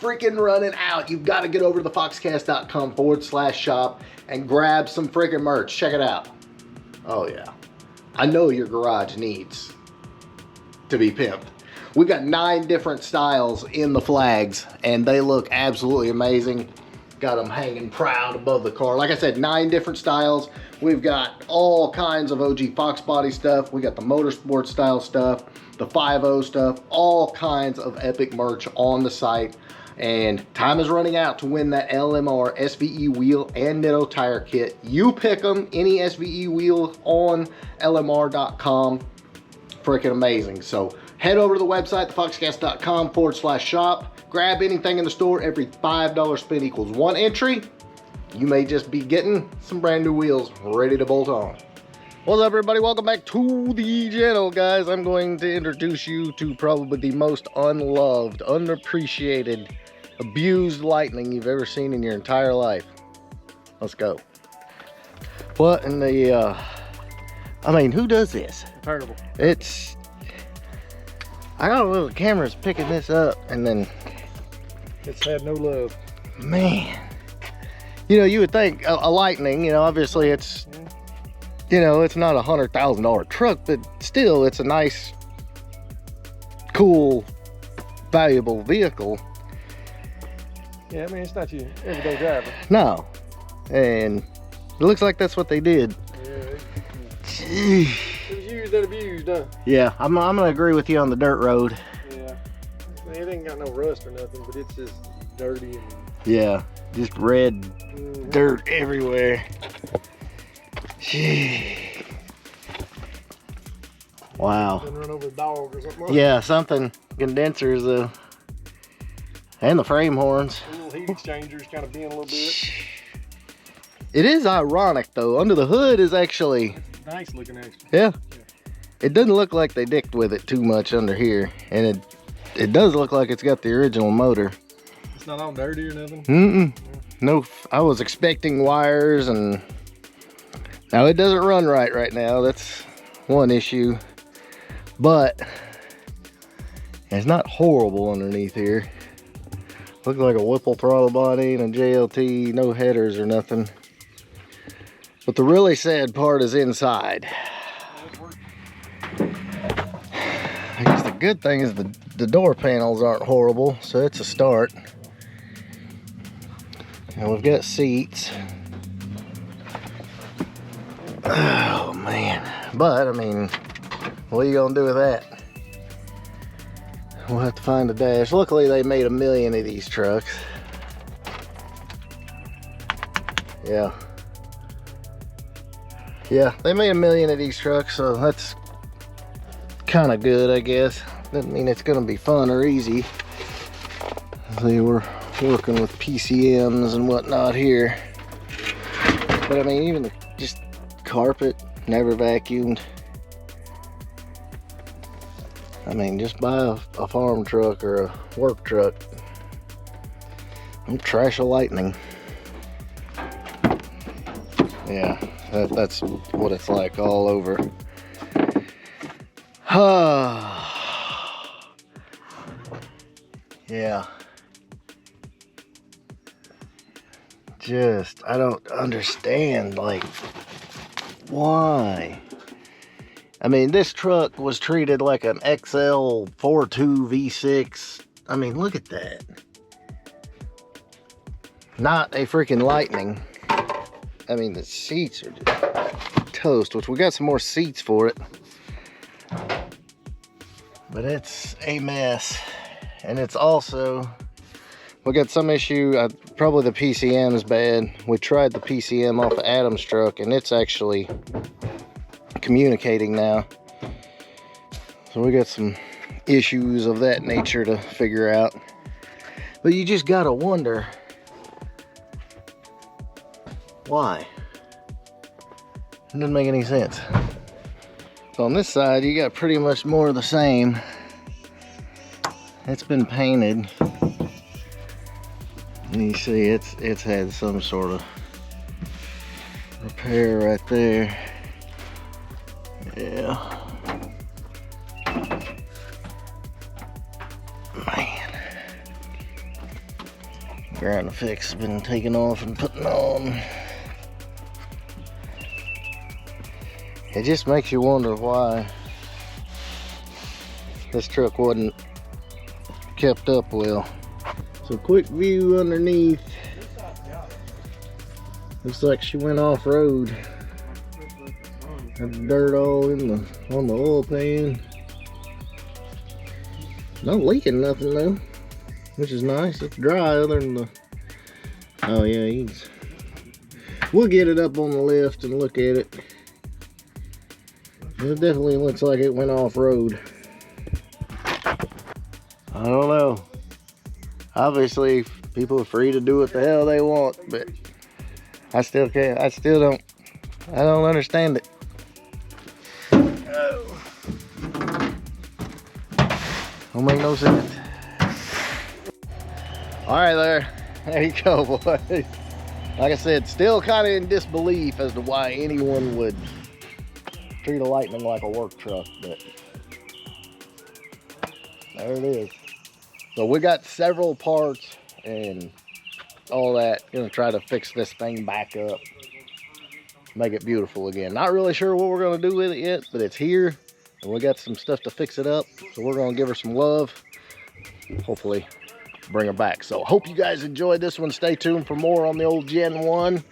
freaking running out. You've got to get over to thefoxcast.com/shop and grab some freaking merch. Check it out. Oh yeah. I know your garage needs to be pimped. We got 9 different styles in the flags and they look absolutely amazing. Got them hanging proud above the car. Like I said, 9 different styles. We've got all kinds of OG Fox body stuff. We got the motorsport style stuff, the 5.0 stuff, all kinds of epic merch on the site. And time is running out to win that LMR SVE wheel and Nitto tire kit. You pick them, any SVE wheel on LMR.com. Freaking amazing. So head over to the website, thefoxcast.com/shop. Grab anything in the store. Every $5 spent equals 1 entry. You may just be getting some brand new wheels ready to bolt on. What's up, everybody? Welcome back to the channel, guys. I'm going to introduce you to probably the most unloved, unappreciated, abused Lightning you've ever seen in your entire life. Let's go. What in the I mean, who does this? Terrible. It's, I got a little camera's picking this up and then it's had no love. Man, you know, you would think a Lightning, you know, obviously it's, you know, it's not $100,000 truck, but still it's a nice, cool, valuable vehicle. Yeah, I mean, it's not your everyday driver. No, and it looks like that's what they did. Yeah, it was used and abused, huh? Yeah, I'm gonna agree with you on the dirt road. Yeah, it ain't got no rust or nothing, but it's just dirty and yeah, just red dirt everywhere. Wow. Been run over a dog or something. Yeah, something. Condensers, and the frame horns. The little heat exchangers kind of bent a little bit. It is ironic though. Under the hood is actually Nice looking, actually. yeah. It doesn't look like they dicked with it too much under here, and it does look like it's got the original motor. It's not all dirty or nothing. Yeah. No, I was expecting wires, and now it doesn't run right now. That's one issue, but it's not horrible underneath here. Looks like a Whipple throttle body and a JLT, no headers or nothing. But the really sad part is inside. I guess the good thing is the door panels aren't horrible, so it's a start. And we've got seats. Oh man. But I mean, what are you gonna do with that? We'll have to find a dash. Luckily they made 1 million of these trucks. Yeah. Yeah, they made 1 million of these trucks, so that's kind of good, I guess. Doesn't mean it's gonna be fun or easy. They were working with PCMs and whatnot here. But I mean, even the just carpet, never vacuumed. I mean, just buy a farm truck or a work truck. Don't trash a Lightning. Yeah, that's what it's like all over. Yeah. Just, I don't understand, like, why? I mean, this truck was treated like an XL 4.2 V6. I mean, look at that. Not a freaking Lightning. I mean, the seats are just toast, which we got some more seats for it. But it's a mess. And it's also, we got some issue, probably the PCM is bad. We tried the PCM off of Adam's truck and it's actually communicating now. So we got some issues of that nature to figure out. But you just gotta wonder, why? It doesn't make any sense. So on this side, you got pretty much more of the same. It's been painted. And you see it's had some sort of repair right there. Yeah. Man. Ground effects have been taken off and putting on. It just makes you wonder why this truck wasn't kept up well. So quick view underneath. Looks like she went off-road. Had the dirt all in on the oil pan. Not leaking nothing though, which is nice. It's dry other than the, oh yeah, we'll get it up on the lift and look at it. It definitely looks like it went off-road. I don't know. Obviously, people are free to do what the hell they want, but I still can't. I don't understand it. Don't make no sense. All right, there you go, boys. Like I said, still kind of in disbelief as to why anyone would treat a Lightning like a work truck, but there it is. So we got several parts and all that. Gonna try to fix this thing back up, make it beautiful again. Not really sure what we're gonna do with it yet, but it's here and we got some stuff to fix it up. So we're gonna give her some love. Hopefully bring her back. So hope you guys enjoyed this one. Stay tuned for more on the old Gen 1.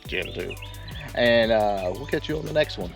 Gen 2. And we'll catch you on the next one.